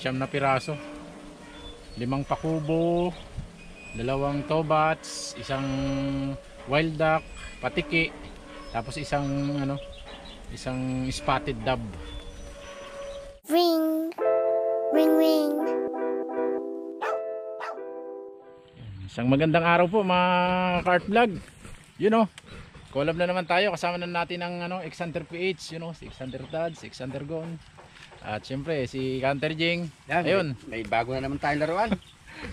siyam na piraso. 5 pakubo, 2 tobats, isang wild duck, patiki, tapos isang isang spotted dove. Ring, ring, ring. Isang magandang araw po mga Kart Vlog. Collab na naman tayo, kasama na natin ang Xhunter PH, si Xhunter Tad, si Xhunter Gon. At syempre si Hunter Jing. Ayun, may bago na naman tayong laruan.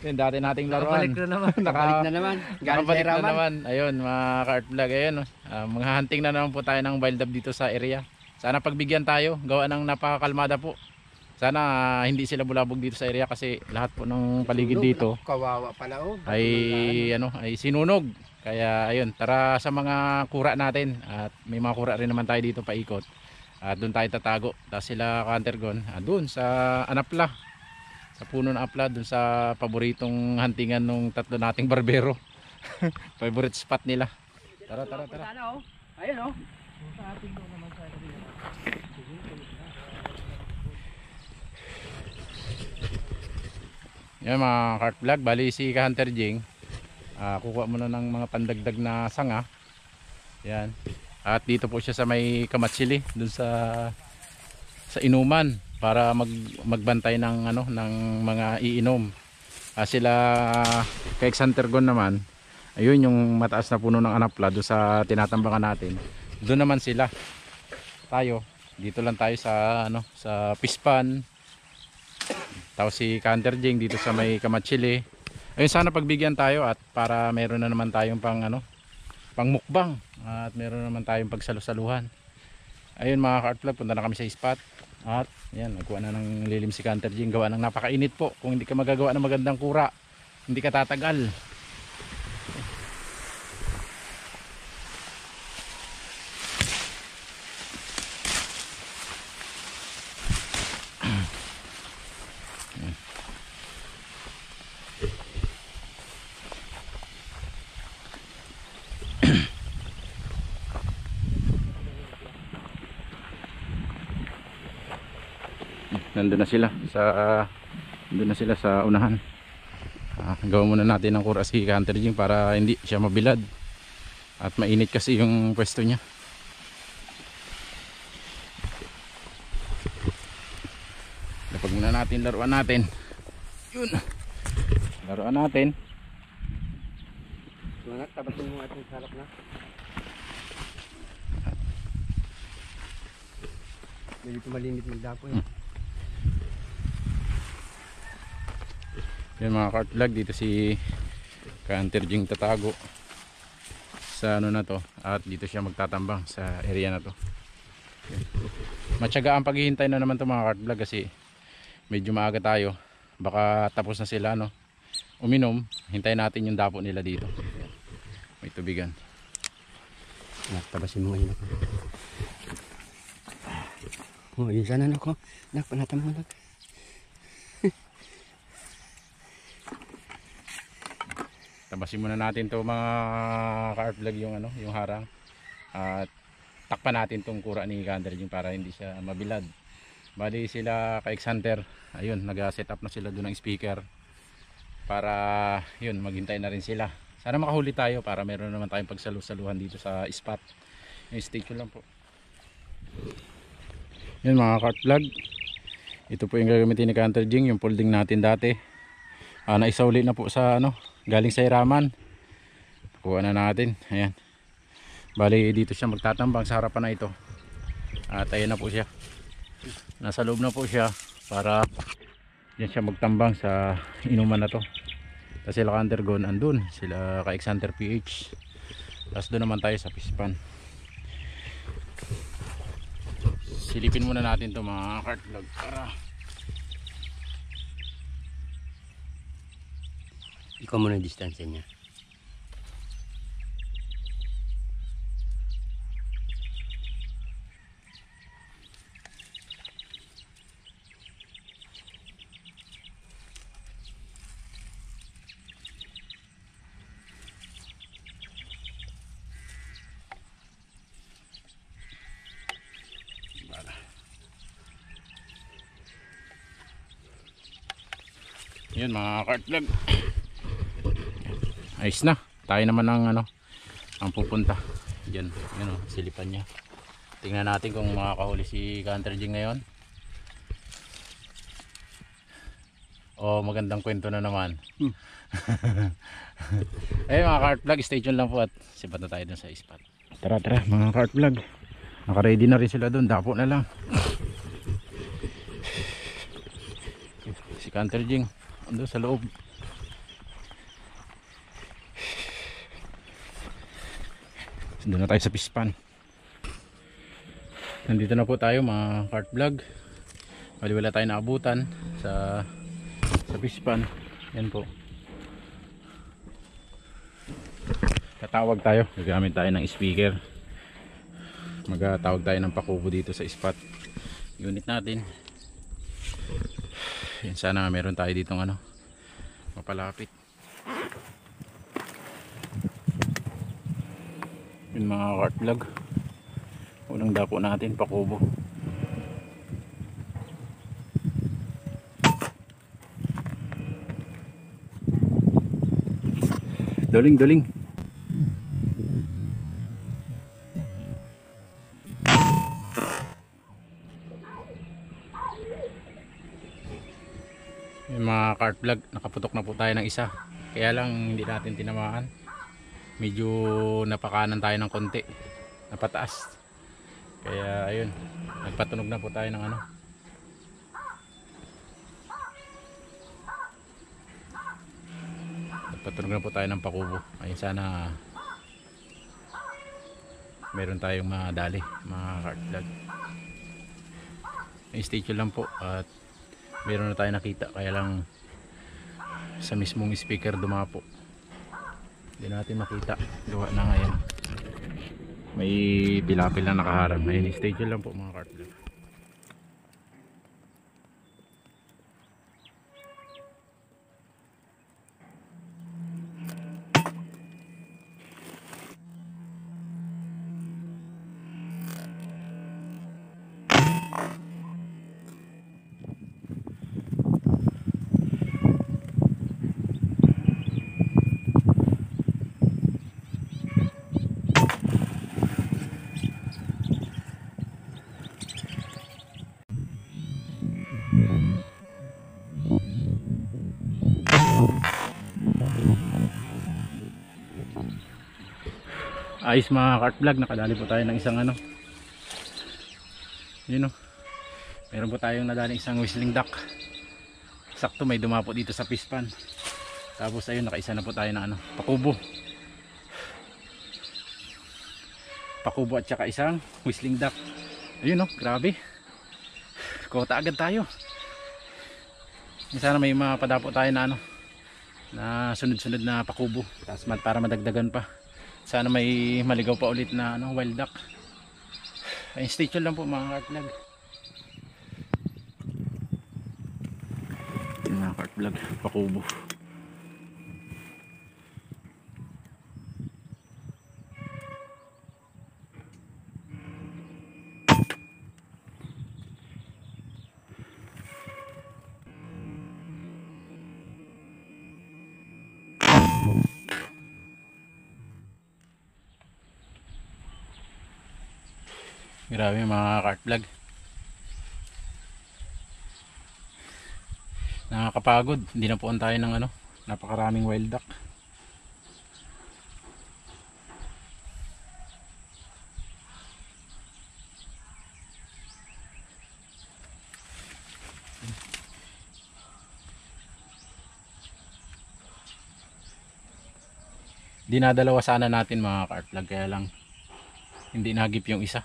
Yung dati nating laruan. Nakabalik na naman. Nakabalik na naman. Ayun, mga Kart Vlog, ayun. Mga hunting na naman po tayo ng wild dove dito sa area. Sana pagbigyan tayo, gawa ng napakakalmada po. Sana hindi sila bulabog dito sa area kasi lahat po ng paligid dito kawawa pala ay sinunog. Kaya ayun, tara sa mga kura natin at may mga kura rin naman tayo dito paikot. At doon tayo tatago. Tapos sila Hunter Gon, doon sa Anapla. Sa puno ng Apla, doon sa paboritong huntingan nung tatlo nating barbero. Favorite spot nila. Tara. Ayun Yan mga Kart Vlog, bali si Hunter Jing. Kukuha muna ng mga pandagdag na sanga. Yan. At dito po siya sa may kamatsili, dun sa inuman para magbantay ng ng mga iinom. Sila kay Xhunter Gon naman, ayun yung mataas na puno ng Anapla doon sa tinatambangan natin. Doon naman sila. Tayo, dito lang tayo sa sa Pispan. Tapos si Hunter Jing dito sa may kamatsili. Ayun, sana pagbigyan tayo at para meron na naman tayong pang mukbang at meron naman tayong pagsalusaluhan. Ayun mga Kart Vlog, punta na kami sa spot at yan, nagkuha na ng lilim si Hunter Jing, gawa ng napakainit po. Kung hindi ka magagawa ng magandang kura, hindi ka tatagal. Nandun na sila sa unahan. Gawa muna natin ng kura si Hunter Jing para hindi siya mabilad at mainit kasi yung pwesto niya. Lapag muna natin laruan natin. Yun, laruan natin. Tabatin mo ating salak na. Medyo malimit magdapo Yan mga Kart Vlog, dito si Hunter Jing tatago sa na to at dito siya magtatambang sa area na to. Matyaga ang paghihintay na naman to mga Kart Vlog kasi medyo maaga tayo, baka tapos na sila uminom. Hintayin natin yung dapo nila dito. May tubigan. Tabasin mo ngayon ako. Yun sana ako. Panatan mo . Tabasin muna natin to mga Kart Vlog yung harang at takpan natin tong kura ni Hunter Jing para hindi siya mabilad. Bali sila kay Xhunter, ayun, nag-set up na sila doon ng speaker para yun, maghintay na rin sila. Sana makahuli tayo para meron naman tayong pagsalusaluhan dito sa spot. Yung stay tuned lang po. Yun mga Kart Vlog, ito po yung gagamitin ni Hunter Jing, yung folding natin dati. Naisauli na po sa galing sa iraman. Kuha na natin. Ayan. Bali dito siya magtatambang sa harapan na ito. At ayun na po siya. Nasa loob na po siya para diyan siya magtambang sa inuman na to. Tapos sila Hunter Gon andun, sila ka Xhunter PH. Tapos doon naman tayo sa Pispan. Silipin muna natin to mga Kart Vlog para ikaw muna yung distansya niya. Yun mga cart vlog. Ayos na. Tayo naman ang ang pupunta. Diyan, yun silipan niya. Tingnan natin kung makakahuli si Hunter Jing ngayon. Oh, magandang kwento na naman. Eh mga cart vlog, stay tuned lang po at sibat na tayo dun sa spot. Tara mga cart vlog. Naka-ready na rin sila dun, dapo na lang. Si Hunter Jing ando sa loob. Doon na tayo sa pispan. Nandito na po tayo mga cart vlog. Wala tayo naabutan sa pispan. Yan po. Tatawag tayo. Gagamit tayo ng speaker. Magtatawag tayo ng pakubo dito sa spot. Unit natin. Yan, sana meron tayo ditong mapalapit. Yun mga cart vlog. Unang dapo natin pakubo. Duling. Yung mga cart vlog, nakaputok na po tayo ng isa. Kaya lang hindi natin tinamaan. Medyo napakanan tayo ng konti. Napataas. Kaya ayun, nagpatunog na po tayo ng Nagpatunog na po tayo ng pakubo. Ayun, sana meron tayong madali mga cart vlog. Stay tuned lang po at meron na tayo nakita, kaya lang sa mismong speaker dumapo, hindi natin makita. Gawa na ngayon may pilapil na nakaharap. Ayun, stay tuned lang po mga cart vlog. Ayos mga cart vlog, nakadali po tayo ng isang yun meron po tayong nadali isang whistling duck. Sakto may dumapo dito sa pispan. Tapos ayun, nakaisa na po tayo ng pakubo at saka isang whistling duck. Ayun grabe, kota agad tayo. Sana may mapadapo tayo na na sunod-sunod na pakubo. Tapos para madagdagan pa. Sana may maligaw pa ulit na wild duck. Ay, stay tuned lang po mga cart vlog. Yung mga cart vlog, pakubo. Grabe mga cart vlog. Nakakapagod. Hindi na puan tayo ng napakaraming wild duck. Dinadalawa sana natin mga cart vlog, kaya lang hindi nagip yung isa.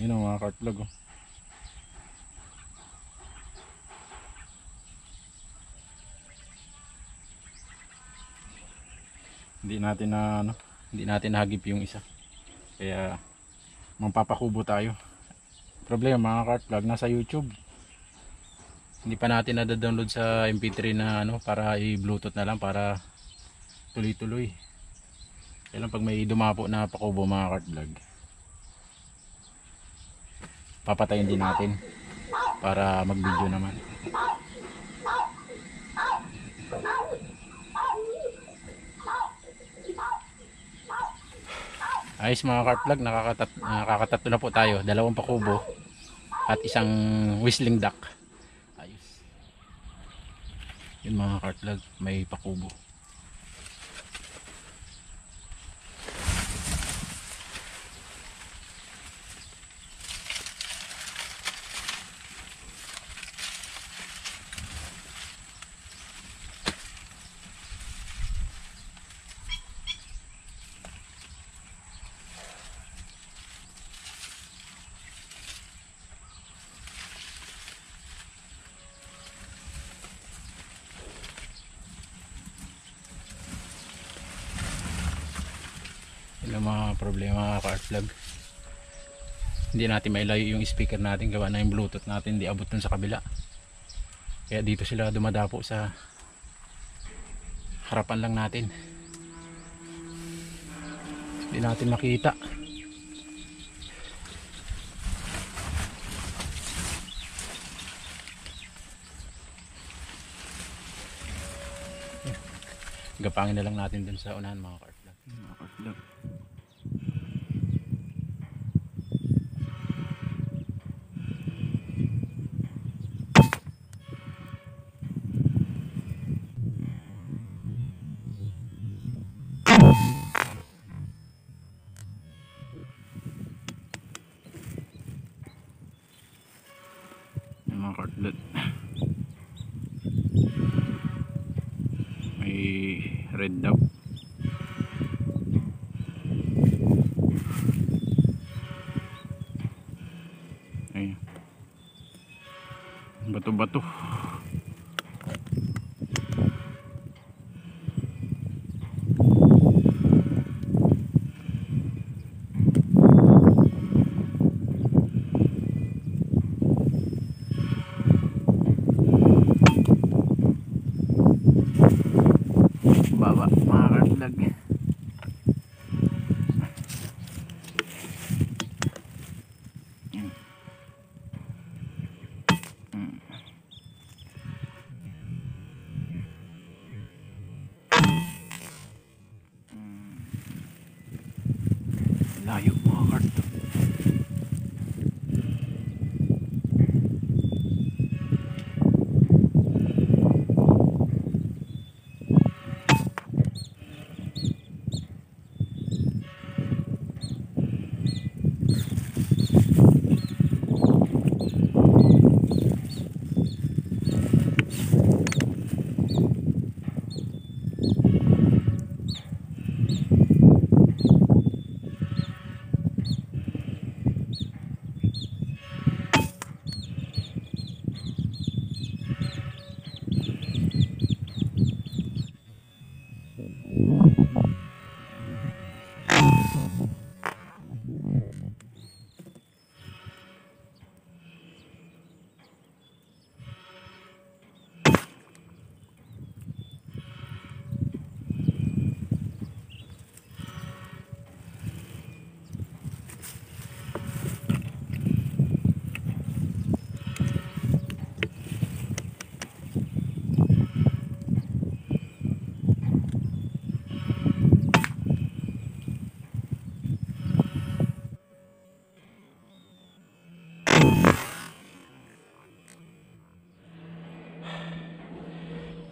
Yun ang mga cart vlog Hindi natin nahagip yung isa. Kaya mapapakubo tayo. Problema mga cart vlog, nasa YouTube. Hindi pa natin nada-download sa MP3 na para i-bluetooth na lang para tuloy-tuloy. Kaya lang pag may dumapo na pakubo mga kart vlog, papatayin din natin para mag video naman. Ayos mga kart vlog, nakakatatlo na po tayo. 2 pakubo at isang whistling duck. Ayos. Yun mga kart vlog, may pakubo. Yun ang mga problema ka-art vlog. Hindi natin mailayo yung speaker natin, gawa na yung bluetooth natin hindi abot dun sa kabila. Kaya dito sila dumadapo sa harapan lang natin, hindi natin makita. Gapangin na lang natin dun sa unahan mga ka-art vlog. Mga ka-art vlog, mga ka-art vlog, may red dove. Ayun, bato-bato. Baba mga ka-vlog. Layo mga ka-art.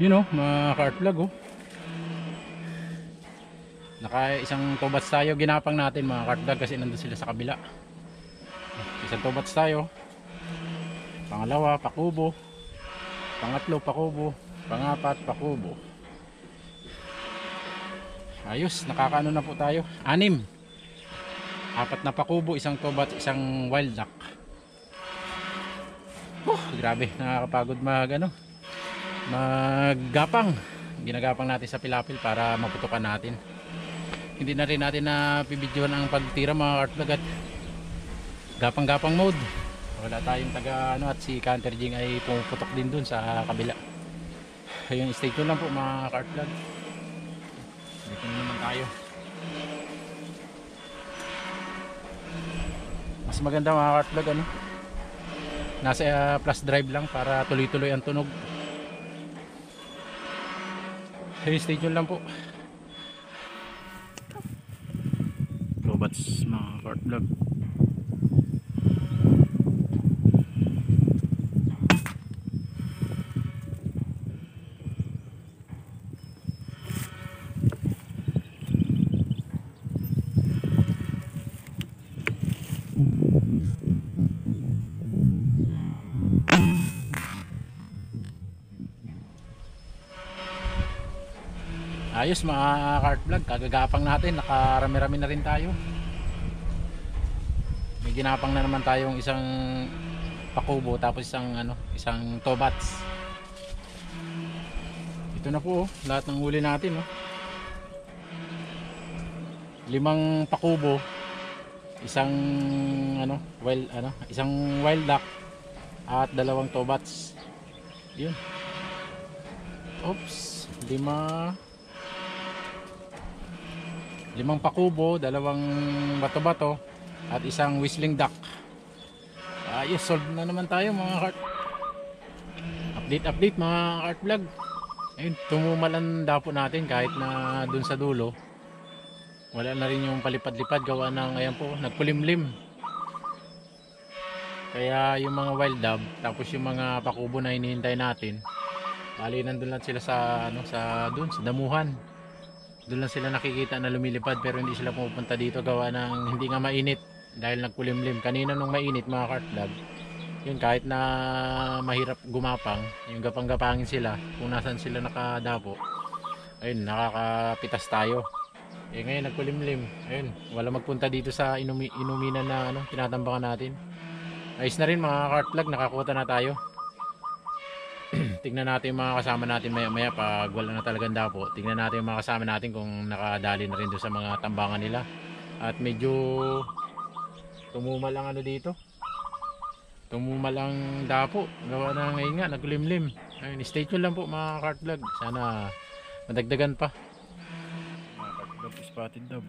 Yun o, mga ka-art vlog oh. Naka isang tobats tayo, ginapang natin mga ka-art vlog kasi nandun sila sa kabila. Isang tobats tayo. Pangalawa, pakubo. Pangatlo, pakubo. Pangapat, pakubo. Ayos, nakakaano na po tayo. 6. 4 na pakubo, isang tobats, isang wild duck. Grabe, nakakapagod maggapang. Ginagapang natin sa pilapil para maputukan natin. Hindi na rin natin na pibidyohan ang pagtira mga ka-art vlog at gapang-gapang mode. Wala tayong taga at si Canter Jing ay pumuputok din dun sa kabila. Ayun, stay tuned lang po mga ka-art vlog. Dito naman tayo. Mas maganda mga kartlag ano, nasa plus drive lang para tuloy-tuloy ang tunog. Stay tuned lang po. Lobats mga kartlag. Ayos mga cart vlog, kagagapang natin, nakarami-rami na rin tayo. May ginapang na naman tayong isang pakubo tapos isang tobats. Ito na po lahat ng huli natin 5 pakubo, isang wild duck at 2 tobats. Yun. Oops, 5 pakubo, 2 bato-bato at isang whistling duck. Ayos, solve na naman tayo mga cart. Update mga cart vlog. Ayun, tumumalan dapo natin kahit na dun sa dulo. Wala na rin yung palipad-lipad gawa ng ayan po, nagkulimlim. Kaya yung mga wild dove tapos yung mga pakubo na hinihintay natin, bali nandun lang sila sa sa damuhan. Doon lang sila nakikita na lumilipad pero hindi sila pumupunta dito gawa ng hindi nga mainit dahil nagkulimlim. Kanina nung mainit mga cart vlog, yun kahit na mahirap gumapang, yung gapang-gapangin sila kung nasan sila nakadapo, ayun nakakapitas tayo. Ngayon nagkulimlim, ayun wala magpunta dito sa inuminan na tinatambakan natin. Ayos na rin mga cart vlog, nakakuha na tayo. Tingnan natin yung mga kasama natin maya pag wala na talagang dapo. Tingnan natin yung mga kasama natin kung nakadali na rin doon sa mga tambangan nila. At medyo tumumal ang dito. Tumumal ang dapo. Gawa na ngayon nga, naglimlim. Ayun, stay tuned lang po mga cart vlog. Sana madagdagan pa. Mga cart vlog, spotted dove.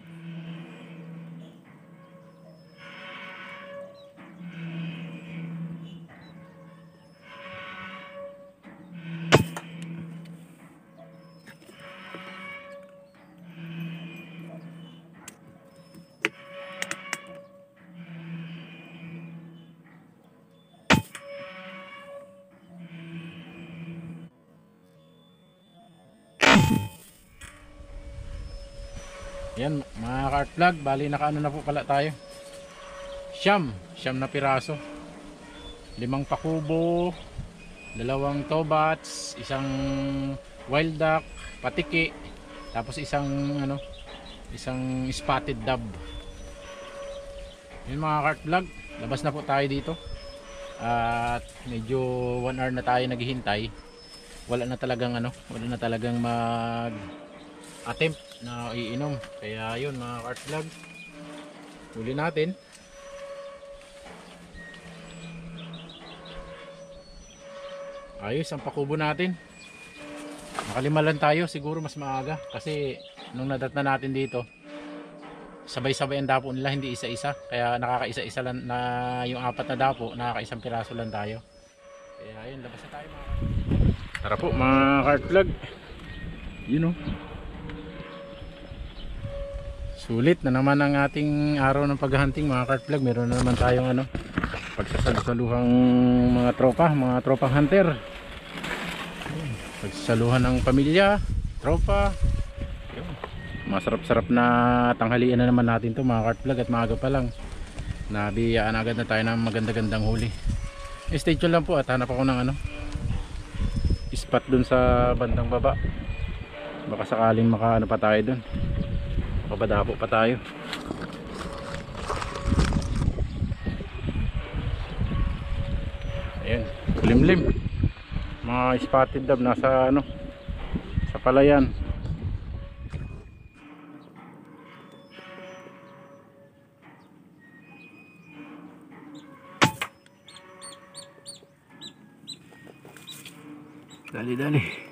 Yan mga cart vlog, bali nakaano na po pala tayo. Siyam na piraso. 5 pakubo, 2 tobats, isang wild duck, patiki, tapos isang spotted dove. Yan mga cart vlog, labas na po tayo dito. At medyo 1 hour na tayo naghihintay. Wala na talagang mag attempt na iinom. Kaya yun mga cart vlog, huli natin. Ayos ang pakubo natin. Nakalima lang tayo, siguro mas maaga kasi nung nadatna natin dito sabay-sabay ang dapo nila, hindi isa-isa. Kaya nakakaisa-isa lang na yung 4 na dapo, nakakaisang piraso lang tayo. Kaya ayun, labas na tayo mga cart vlog. Tara po mga cart vlog. Sulit na naman ang ating araw ng paghahunting mga cart vlog. Meron na naman tayong pagsasaluhang mga tropang hunter. Pagsasaluhan ng pamilya, tropa. Masarap-sarap na tanghalian na naman natin to mga cart vlog at maaga pa lang. Nabiyaan agad na tayo ng maganda-gandang huli. Stay tuned lang po at hanap ako ng spot dun sa bandang baba. Baka sakaling makaano pa tayo dun. Pabadapo pa tayo. Ayan, limlim. Mga spotted dove nasa sa palayan. Dali.